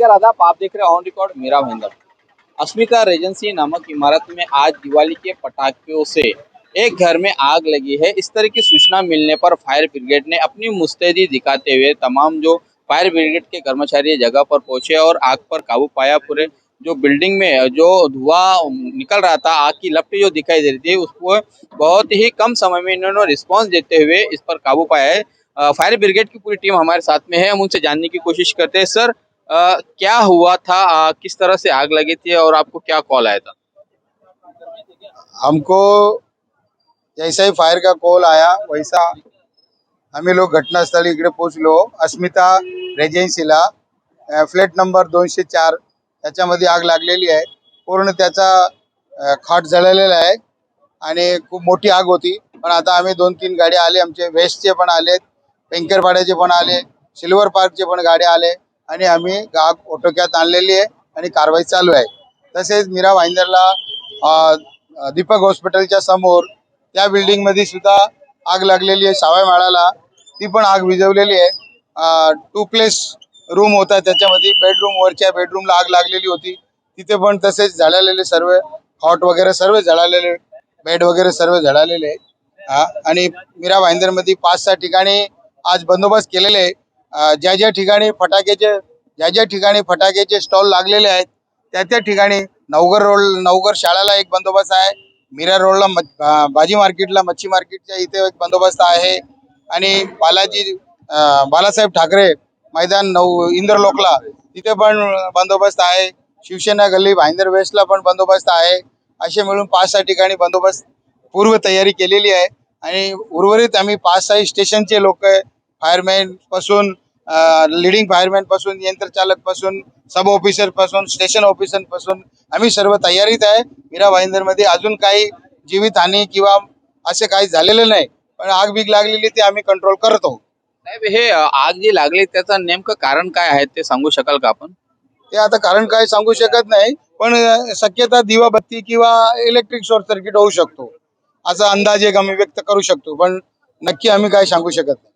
नमस्कार आदाब, आप देख रहे हैं ऑन रिकॉर्ड मेरा भाईंदर। अस्मिता रेजेंसी नामक इमारत में आज दिवाली के पटाखों से एक घर में आग लगी है। इस तरह की सूचना मिलने पर फायर ब्रिगेड ने अपनी मुस्तैदी दिखाते हुए तमाम जो फायर ब्रिगेड के कर्मचारी जगह पर पहुंचे और आग पर काबू पाया। पूरे जो बिल्डिंग में जो धुआं निकल रहा था, आग की लपटें जो दिखाई दे रही थी, उसको बहुत ही कम समय में इन्होंने रिस्पॉन्स देते हुए इस पर काबू पाया है। फायर ब्रिगेड की पूरी टीम हमारे साथ में है, हम उनसे जानने की कोशिश करते हैं। सर, क्या हुआ था, किस तरह से आग लगी थी और आपको क्या कॉल आया था? हमको जैसा ही फायर का कॉल आया वैसा आम्ही लोग घटनास्थळी इकडे पोहोचलो। अस्मिता रेजेन्सीला फ्लॅट नंबर 204 त्याच्यामध्ये आग लागलेली आहे। पूर्ण त्याचा खाट जळलेला आहे आणि खूप मोठी आग होती। पण आता आम्ही 2-3 गाडी आले, आमचे वेस्टचे पण आले, पेंकरपाड्याचे पण आले, सिल्वर पार्कचे पण गाडी आले आणि आम्ही आग ओटोक्यात आणलेली आहे आणि कारवाई चालू आहे। तसेच मीरा भाईंदरला दीपक हॉस्पिटलच्या समोर त्या बिल्डिंग मध्ये सुद्धा आग लागलेली आहे। सावय माळाला ती पण आग विझवलेली आहे। 2 प्लेस रूम होता, त्याच्यामध्ये बेडरूम वरच्या बेडरूमला आग लागलेली होती, तिथे पण तसेच जळालेले सर्व हॉट वगैरे सर्व जळालेले, बेड वगैरे सर्व जळालेले आहे। आणि मीरा भाईंदर मध्ये 5-6 ठिकाणी आज बंदोबस्त केलेले आहे। ज्या ज्या ठिकाणी फटाक्याचे स्टॉल लागलेले आहेत त्या ठिकाणी नवगर शाळेला एक बंदोबस्त आहे, मीरा रोडला भाजी मार्केटला, मच्छी मार्केटच्या इथे एक बंदोबस्त आहे आणि बालासाहेब ठाकरे मैदान इंद्रलोकला तिथे पण बंदोबस्त आहे। शिवसेना गल्ली भाईंदर वेस्टला पण बंदोबस्त आहे। असे मिळून 5-6 ठिकाणी बंदोबस्त पूर्व तयारी केलेली आहे आणि उर्वरित आम्ही 5-6 स्टेशनचे लोक, फायरमॅन पासून लीडिंग फायरमॅन पासून, यंत्रचालक पासून, सब ऑफिसर पासून, स्टेशन ऑफिसर पासून आम्ही सर्व तयारीत आहे। मीरा भाईंदर मध्ये अजून काही जीवितहानी किंवा असे काही झालेले नाही, पण आग बीग लागलेली ते आम्ही कंट्रोल करतो। साहेब, हे आग जी लागली त्याचं नेमकं कारण काय आहे ते सांगू शकाल का आपण? ते आता कारण काय सांगू शकत नाही, पण शक्यता दिवाबत्ती किंवा इलेक्ट्रिक शॉर्ट सर्किट होऊ शकतो असा अंदाज एक आम्ही व्यक्त करू शकतो, पण नक्की आम्ही काय सांगू शकत नाही।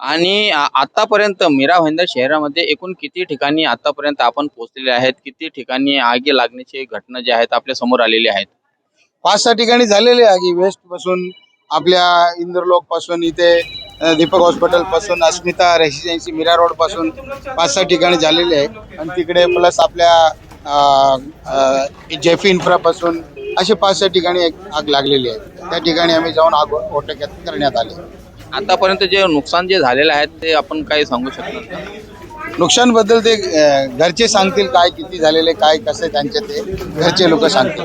आणि आतापर्यंत मीरा भाईंदर शहरामध्ये एकूण किती ठिकाणी आतापर्यंत आपण पोहोचलेले आहेत? किती ठिकाणी आगी लागण्याची घटना ज्या आहेत आपल्या समोर आलेली आहेत? 5-6 ठिकाणी झालेले आगी, वेस्ट पासून, आपल्या इंद्रलोक पासून, इथे दीपक हॉस्पिटल पासून, अस्मिता रेसिडेन्सी मीरा रोड पासून 5-6 ठिकाणी झालेले आहे आणि तिकडे प्लस आपल्या जेफी इन्फ्रा पासून असे 5-6 ठिकाणी आग लागलेली आहे। त्या ठिकाणी आम्ही जाऊन आग ओटक्यात करण्यात आले। आतापर्यंत जे नुकसान जे झालेलं आहे ते आपण काय सांगू शकतो का? नुकसान बद्दल ते घरचे सांगतील, काय किती झालेले, काय कसे त्यांचे ते घरचे लोक सांगतील।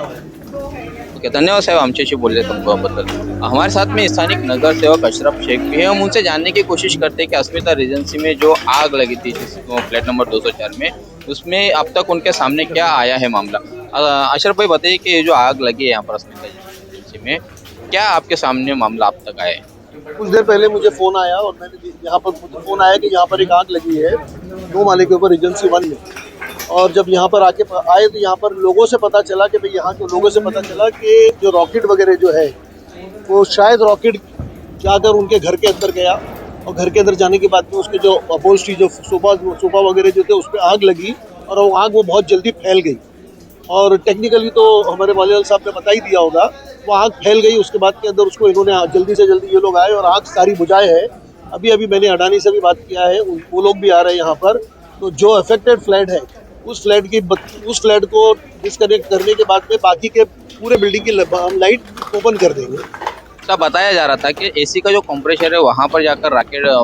ओके, धन्यवाद साहब आमचे बोलने बदल। हमारे साथ में स्थानिक नगर सेवक अशरफ शेख भी है। हम उनसे जानने की कोशिश करते हैं कि अस्मिता रेजेंसी में जो आग लगी थी फ्लैट नंबर 204 में, उसमें अब तक उनके सामने क्या आया है मामला। अशरफ भाई बताइए कि ये जो आग लगी है यहाँ पर अस्मिता रेजेंसी में, क्या आपके सामने मामला अब तक आया है? कुछ देर पहले मुझे फ़ोन आया और मैंने यहाँ पर मुझे फ़ोन आया कि यहाँ पर एक आग लगी है 2 माले के ऊपर रेजेंसी 1 में। और जब यहाँ पर आए तो यहाँ पर लोगों से पता चला कि भाई, यहाँ के लोगों से पता चला कि जो रॉकेट वगैरह जो है वो शायद रॉकेट जाकर उनके घर के अंदर गया और घर के अंदर जाने के बाद में उसके जो अपहोल्स्ट्री, जो सोफा वगैरह जो थे उस पर आग लगी और वो आग वो बहुत जल्दी फैल गई। और टेक्निकली तो हमारे वालेवाल साहब ने बता ही दिया होगा, वो आग फैल गई। उसके बाद के अंदर उसको इन्होंने जल्दी से जल्दी ये लोग आए और आग सारी बुझाए है। अभी मैंने अडानी से भी बात किया है, वो लोग भी आ रहे हैं यहाँ पर। तो जो अफेक्टेड फ्लैट है उस फ्लैट को डिस्कनेक्ट करने के बाद में बाकी के पूरे बिल्डिंग की हम लाइट ओपन कर देंगे। ऐसा बताया जा रहा था कि एसी का जो कंप्रेसर है वहाँ पर जाकर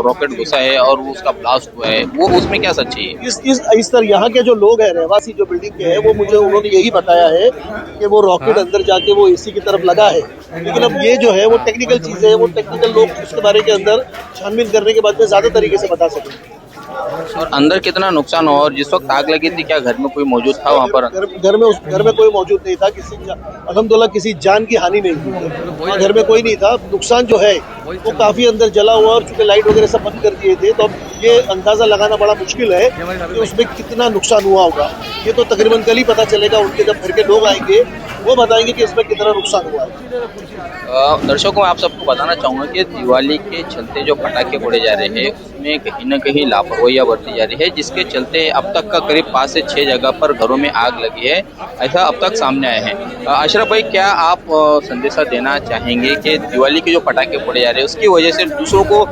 रॉकेट घुसा है और उसका ब्लास्ट हुआ है, वो उसमें क्या सच्ची है? इस तरह यहाँ के जो लोग हैं, रहवासी जो बिल्डिंग के हैं, वो मुझे उन्होंने यही बताया है कि वो रॉकेट अंदर जाके वो एसी की तरफ लगा है। लेकिन अब ये जो है वो टेक्निकल चीज़ है, वो टेक्निकल लोग उसके बारे के अंदर छानबीन करने के बाद में ज़्यादा तरीके से बता सकेंगे। और अंदर कितना नुकसान हुआ और जिस वक्त आग लगी थी क्या घर में कोई मौजूद था वहाँ पर? घर में कोई मौजूद नहीं था। अल्हम्दुलिल्लाह किसी जान की हानि नहीं हुई। घर में कोई नहीं था। नुकसान जो है वो काफ़ी अंदर जला हुआ और चूँकि लाइट वगैरह सब बंद कर दिए थे, तो अब ये अंदाज़ा लगाना बड़ा मुश्किल है कि उसमें कितना नुकसान हुआ होगा। ये तो तकरीबन कल ही पता चलेगा, उनके जब घर के लोग आएंगे वो बताएंगे कि इसमें कितना नुकसान हुआ है। दर्शकों, मैं आप सबको बताना चाहूँगा कि दिवाली के चलते जो पटाखे फोड़े जा रहे हैं में कहीं न कहीं लापरवाहियाँ बरती जा रही है, जिसके चलते अब तक का करीब 5 से 6 जगह पर घरों में आग लगी है, ऐसा अब तक सामने आया है। अशरफ भाई, क्या आप संदेशा देना चाहेंगे कि दिवाली के जो पटाखे फोड़े जा रहे हैं उसकी वजह से दूसरों को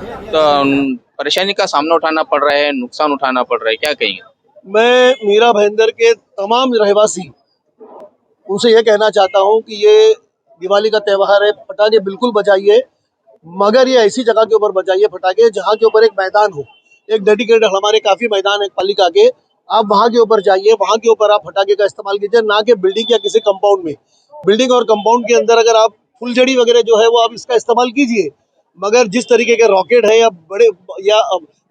परेशानी का सामना उठाना पड़ रहा है, नुकसान उठाना पड़ रहा है, क्या कहेंगे? मैं मीरा भाईंदर के तमाम रहवासी उनसे ये कहना चाहता हूँ कि ये दिवाली का त्यौहार है, पटाखे बिल्कुल बजाइए, मगर ये ऐसी जगह के ऊपर बजाइए पटाखे जहाँ के ऊपर एक मैदान हो, एक डेडिकेटेड, हमारे काफी मैदान है पालिका के, आप वहाँ के ऊपर जाइए, वहाँ के ऊपर आप पटाखे का इस्तेमाल कीजिए, ना कि बिल्डिंग या किसी कंपाउंड में। बिल्डिंग और कंपाउंड के अंदर अगर आप फुलझड़ी वगैरह जो है वो आप इसका इस्तेमाल कीजिए, मगर जिस तरीके के रॉकेट है या बड़े या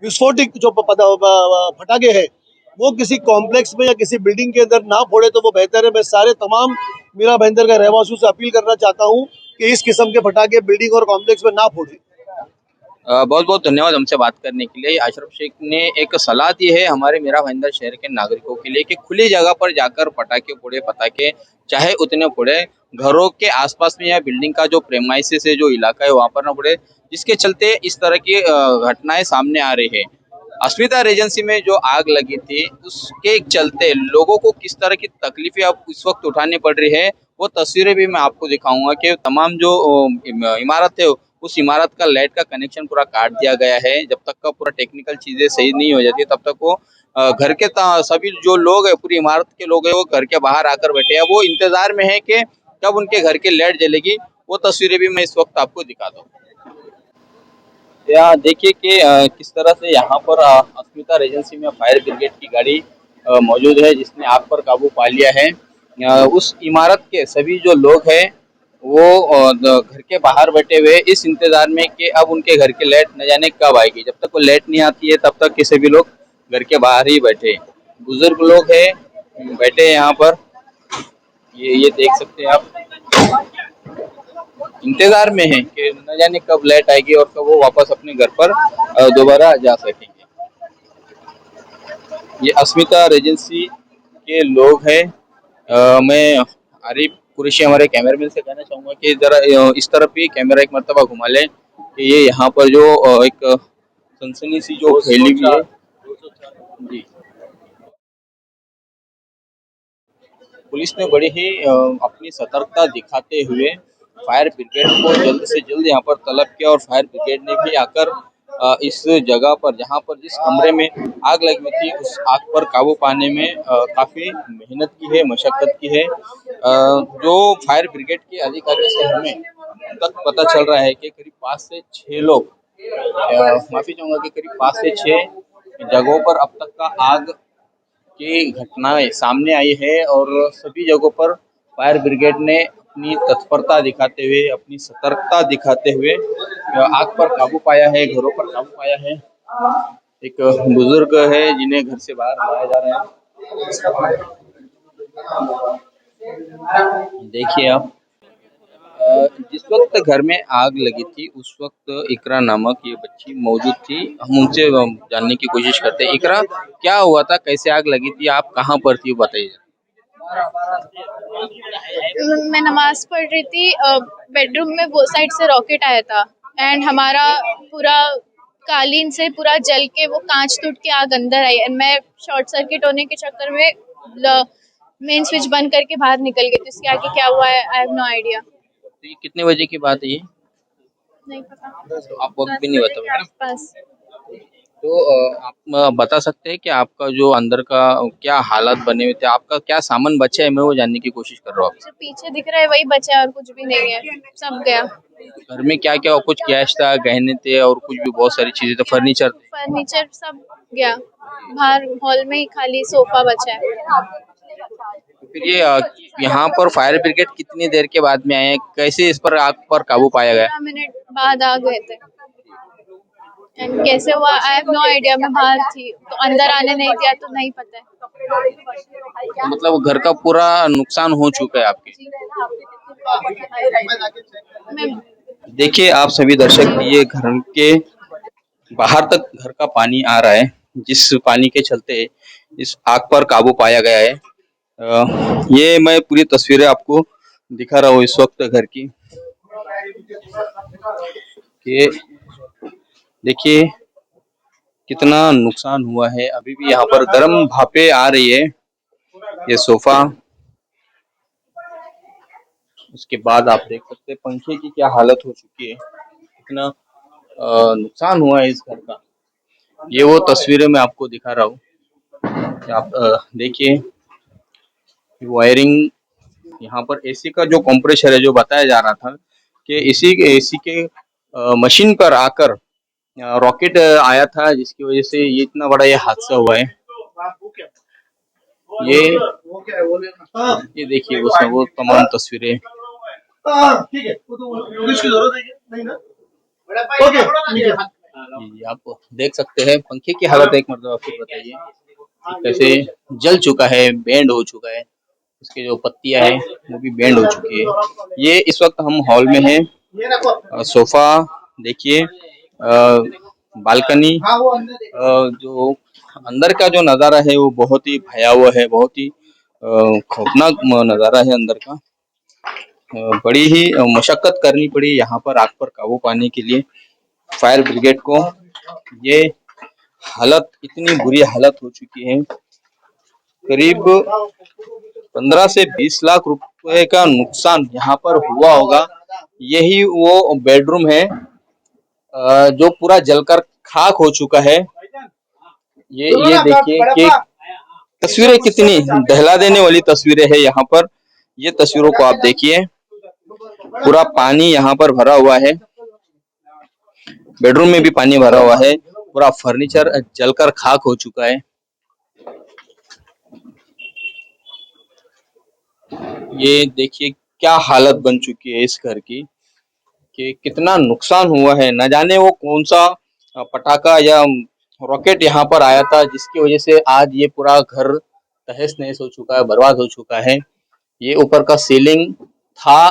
विस्फोटक जो पटाखे हैं वो किसी कॉम्प्लेक्स में या किसी बिल्डिंग के अंदर ना फोड़े तो वो बेहतर है। मैं सारे तमाम मीरा भाईंदर का रहवासियों से अपील करना चाहता हूँ कि इस किस्म के पटाखे बिल्डिंग और कॉम्प्लेक्स में ना फोड़े। बहुत बहुत धन्यवाद हमसे बात करने के लिए। अशरफ शेख ने एक सलाह दी है हमारे मीरा भाईंदर शहर के नागरिकों के लिए कि खुली जगह पर जाकर पटाखे फोड़े, पटाखे चाहे उतने फोड़े, घरों के आसपास में या बिल्डिंग का जो प्रेमाइसिस है, जो इलाका है वहां पर ना फोड़े, जिसके चलते इस तरह की घटनाएं सामने आ रही है। अस्मिता रेजेंसी में जो आग लगी थी उसके चलते लोगों को किस तरह की तकलीफें अब इस वक्त उठानी पड़ रही है, वो तस्वीरें भी मैं आपको दिखाऊंगा कि तमाम जो इमारत है उस इमारत का लाइट का कनेक्शन पूरा काट दिया गया है। जब तक का पूरा टेक्निकल चीजें सही नहीं हो जाती तब तक वो घर के सभी जो लोग है, पूरी इमारत के लोग है, वो घर के बाहर आकर बैठे हैं। वो इंतजार में है कि कब उनके घर की लाइट जलेगी। वो तस्वीरें भी मैं इस वक्त आपको दिखा दूँ। या देखिए कि किस तरह से यहाँ पर अस्मिता रेजेंसी में फायर ब्रिगेड की गाड़ी मौजूद है, जिसने आग पर काबू पा लिया है। उस इमारत के सभी जो लोग हैं वो घर के बाहर बैठे हुए इस इंतजार में कि अब उनके घर की लाइट न जाने कब आएगी। जब तक वो लाइट नहीं आती है तब तक के सभी लोग घर के बाहर ही बैठे हैं। बुजुर्ग लोग हैं बैठे हैं यहाँ पर, ये देख सकते हैं आप, इंतजार में है कि न जाने कब लाइट आएगी और कब वो वापस अपने घर पर दोबारा जा सकेंगे। ये अस्मिता रेजेंसी के लोग हैं। मैं आरिफ कुरैशी हमारे कैमरामैन से कहना चाहूंगा कि जरा इस तरफ भी कैमरा एक मरतबा घुमा लें कि ये यहाँ पर जो एक सनसनी सी जो फैली हुई है जी। पुलिस ने बड़ी ही अपनी सतर्कता दिखाते हुए फायर ब्रिगेड को जल्द से जल्द यहाँ पर तलब किया और फायर ब्रिगेड ने भी आकर इस जगह पर जहाँ पर जिस कमरे में आग लगी थी उस आग पर काबू पाने में काफी मेहनत की है, मशक्कत की है। जो फायर ब्रिगेड के अधिकारियों से हमें तक पता चल रहा है कि करीब 5 से 6 लोग, माफी चाहूंगा कि करीब 5 से 6 जगहों पर अब तक का आग की घटनाएं सामने आई है और सभी जगहों पर फायर ब्रिगेड ने अपनी तत्परता दिखाते हुए, अपनी सतर्कता दिखाते हुए आग पर काबू पाया है, घरों पर काबू पाया है। एक बुजुर्ग है जिन्हें घर से बाहर लाया जा रहा है। देखिए आप, जिस वक्त घर में आग लगी थी उस वक्त इकरा नामक ये बच्ची मौजूद थी। हम उनसे जानने की कोशिश करते हैं। इकरा, क्या हुआ था, कैसे आग लगी थी, आप कहाँ पर थी, बताइए। मैं नमाज पढ़ रही थी, बेडरूम में वो साइड से रॉकेट आया था एंड हमारा पूरा कालीन से पूरा जल के वो कांच टूट के आग अंदर आई एंड मैं शॉर्ट सर्किट होने के चक्कर में मेन स्विच बंद करके बाहर निकल गई थी। इसके आगे क्या हुआ है आई हैव नो आइडिया। तो ये कितने बजे की बात है ये? नहीं पता। तो आप वक्त भी नहीं बता आसपास। तो आप बता सकते हैं कि आपका जो अंदर का क्या हालात बने हुए थे, आपका क्या सामान बचा है, मैं वो जानने की कोशिश कर रहा हूँ जो पीछे दिख रहा है वही बचा है और कुछ भी नहीं है, सब गया। आपसे। घर में क्या क्या, कुछ कैश था, गहने थे और कुछ भी बहुत सारी चीजें थे, फर्नीचर सब गया। बाहर हॉल में ही खाली सोफा बचा है। तो फिर ये यहाँ पर फायर ब्रिगेड कितनी देर के बाद में आए, कैसे इस पर आग पर काबू पाया गया? 15 मिनट बाद आ गए थे एंड कैसे हुआ आई हैव नो आइडिया। मैं बाहर थी तो अंदर आने नहीं दिया तो नहीं पता है। मतलब घर का पूरा नुकसान हो चुका है आपके। मैं देखिए आप सभी दर्शक, ये घर के बाहर तक घर का पानी आ रहा है, जिस पानी के चलते इस आग पर काबू पाया गया है। ये मैं पूरी तस्वीरें आपको दिखा रहा हूँ इस वक्त घर की। ये देखिए कितना नुकसान हुआ है। अभी भी यहाँ पर गर्म भापे आ रही है। ये सोफा, उसके बाद आप देख सकते हैं पंखे की क्या हालत हो चुकी है, कितना नुकसान हुआ है इस घर का। ये वो तस्वीरें मैं आपको दिखा रहा हूँ। आप देखिए वायरिंग, यहाँ पर एसी का जो कंप्रेसर है, जो बताया जा रहा था कि इसी एसी के मशीन पर आकर रॉकेट आया था, जिसकी वजह से ये इतना बड़ा ये हादसा हुआ है। ये ये देखिए वो तमाम तस्वीरें। आप देख सकते हैं पंखे की हालत एक मतलब आप खुद बताइए कैसे जल चुका है, बेंड हो चुका है। उसके जो पत्तियां है वो भी बेंड हो चुकी है। ये इस वक्त हम हॉल में हैं। सोफा देखिए, बालकनी, जो अंदर का जो नज़ारा है वो बहुत ही भयावह है, बहुत ही खौफनाक नज़ारा है अंदर का। बड़ी ही मशक्कत करनी पड़ी यहाँ पर आग पर काबू पाने के लिए फायर ब्रिगेड को। ये हालत, इतनी बुरी हालत हो चुकी है, करीब 15 से 20 लाख रुपए का नुकसान यहाँ पर हुआ होगा। यही वो बेडरूम है जो पूरा जलकर खाक हो चुका है। ये देखिए कि तस्वीरें कितनी दहला देने वाली तस्वीरें है यहाँ पर। ये तस्वीरों को आप देखिए, पूरा पानी यहाँ पर भरा हुआ है, बेडरूम में भी पानी भरा हुआ है, पूरा फर्नीचर जलकर खाक हो चुका है। ये देखिए क्या हालत बन चुकी है इस घर की, कि कितना नुकसान हुआ है। न जाने वो कौन सा पटाखा या रॉकेट यहाँ पर आया था, जिसकी वजह से आज ये पूरा घर तहस नहस हो चुका है, बर्बाद हो चुका है। ये ऊपर का सीलिंग था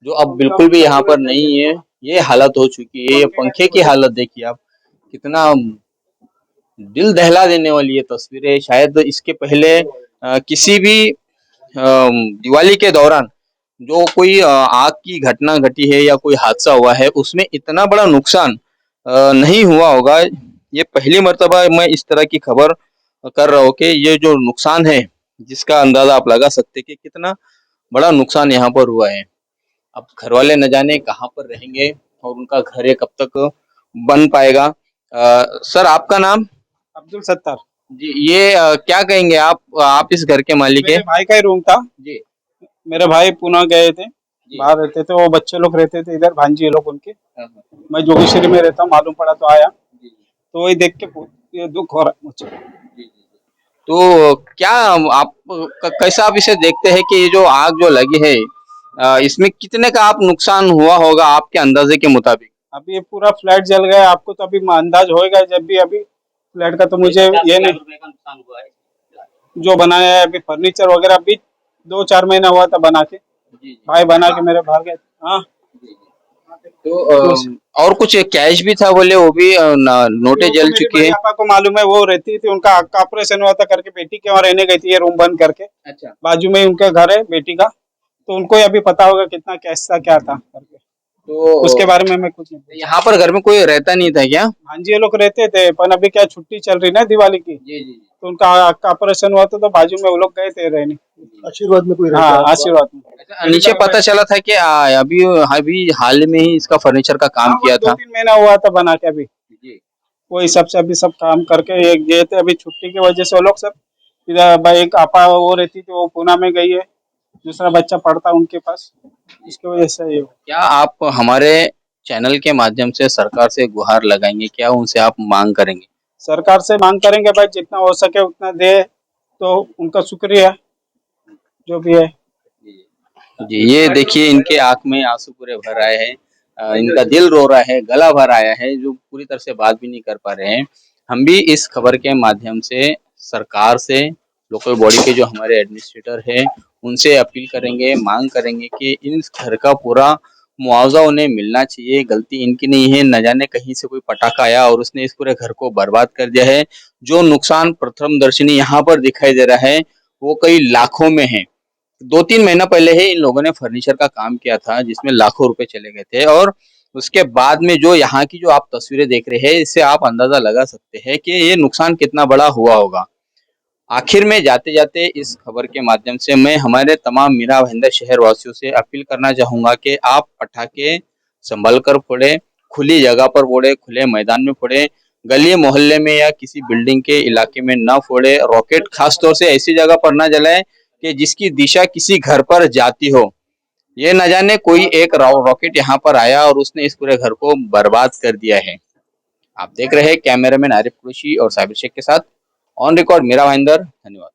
जो अब बिल्कुल भी यहाँ पर नहीं है। ये हालत हो चुकी है। ये पंखे की हालत देखिए आप, कितना दिल दहला देने वाली ये तस्वीरें। शायद इसके पहले किसी भी दिवाली के दौरान जो कोई आग की घटना घटी है या कोई हादसा हुआ है, उसमें इतना बड़ा नुकसान नहीं हुआ होगा। ये पहली मर्तबा मैं इस तरह की खबर कर रहा हूँ कि ये जो नुकसान है, जिसका अंदाजा आप लगा सकते हैं कि कितना बड़ा नुकसान यहाँ पर हुआ है। अब घर वाले न जाने कहाँ पर रहेंगे और उनका घर ये कब तक बन पाएगा। सर आपका नाम? अब्दुल सत्तार जी। ये क्या कहेंगे आप इस घर के मालिक है? मेरे भाई का ही रूम था जी मेरे भाई पुणे गए थे, जी। बाहर रहते थे वो, बच्चे लोग रहते थे इधर, भांजी लोग उनके। हाँ, हाँ, मैं जोगेश्वरी में रहता हूँ, मालूम पड़ा तो आया, जी, जी, तो वही देख के ये दुख हो रहा है मुझे। जी, जी। तो क्या आप कैसा आप इसे देखते हैं कि ये जो आग जो लगी है, इसमें कितने का आप नुकसान हुआ होगा आपके अंदाजे के मुताबिक? अभी ये पूरा फ्लैट जल गया, आपको तो अभी अंदाज होएगा जब भी। अभी फ्लैट का तो मुझे ये नहीं, जो बनाया है अभी फर्नीचर वगैरह, अभी 2-4 महीना हुआ था बना के, जी, भाई बना के मेरे भाग गए। हाँ, जी। तो और कुछ कैश भी था बोले, वो भी नोटें वो तो जल मेरे चुकी बड़े है। पापा को मालूम है, वो रहती थी, उनका आँख का ऑपरेशन हुआ था करके बेटी के वहाँ रहने गई थी, ये रूम बंद करके। अच्छा। बाजू में ही उनका घर है बेटी का, तो उनको ही अभी पता होगा कितना कैश था क्या था करके। तो उसके बारे में मैं कुछ नहीं। यहाँ पर घर में कोई रहता नहीं था क्या? हाँ जी, ये लोग रहते थे, पर अभी क्या छुट्टी चल रही ना दिवाली की, जी जी तो उनका आँख का ऑपरेशन हुआ था, तो बाजू में वो लोग गए थे रहने। आशीर्वाद में कोई रहता हाँ, है? आशीर्वाद में। अच्छा, नीचे पता चला था कि अभी अभी हाल में ही इसका फर्नीचर का काम किया था। 2-3 महीना हुआ था बना के अभी। जी वो हिसाब से अभी सब काम करके ये गए थे, अभी छुट्टी की वजह से वो लोग सब इधर। भाई एक आपा वो रहती थी, वो पूना में गई है, दूसरा बच्चा पढ़ता उनके पास, इसकी वजह से ये हुआ। क्या आप हमारे चैनल के माध्यम से सरकार से गुहार लगाएंगे, क्या उनसे आप मांग करेंगे? सरकार से मांग करेंगे भाई, जितना हो सके उतना दे, तो उनका शुक्रिया जो भी है। जी, ये देखिए इनके आंख में आंसू पूरे भर आए हैं, इनका दिल रो रहा है, गला भर आया है, जो पूरी तरह से बात भी नहीं कर पा रहे हैं। हम भी इस खबर के माध्यम से सरकार से, लोकल बॉडी के जो हमारे एडमिनिस्ट्रेटर है, उनसे अपील करेंगे, मांग करेंगे कि इन घर का पूरा मुआवजा उन्हें मिलना चाहिए। गलती इनकी नहीं है, न जाने कहीं से कोई पटाखा आया और उसने इस पूरे घर को बर्बाद कर दिया है। जो नुकसान प्रथम दर्शनी यहाँ पर दिखाई दे रहा है वो कई लाखों में है। 2-3 महीना पहले ही इन लोगों ने फर्नीचर का काम किया था, जिसमें लाखों रुपए चले गए थे, और उसके बाद में जो यहाँ की जो आप तस्वीरें देख रहे हैं, इससे आप अंदाजा लगा सकते हैं कि ये नुकसान कितना बड़ा हुआ होगा। आखिर में जाते जाते इस खबर के माध्यम से मैं हमारे तमाम मीरा भाईंदर शहर वासियों से अपील करना चाहूंगा कि आप पटाखे संभल कर फोड़े, खुली जगह पर फोड़े, खुले मैदान में फोड़े, गली मोहल्ले में या किसी बिल्डिंग के इलाके में न फोड़े। रॉकेट खास तौर से ऐसी जगह पर न जलाए कि जिसकी दिशा किसी घर पर जाती हो। ये न जाने कोई एक रॉकेट यहाँ पर आया और उसने इस पूरे घर को बर्बाद कर दिया है। आप देख रहे हैं कैमरामैन आरिफ कुरैशी और साबिर शेख के साथ ऑन रिकॉर्ड मीरा भाईंदर। धन्यवाद।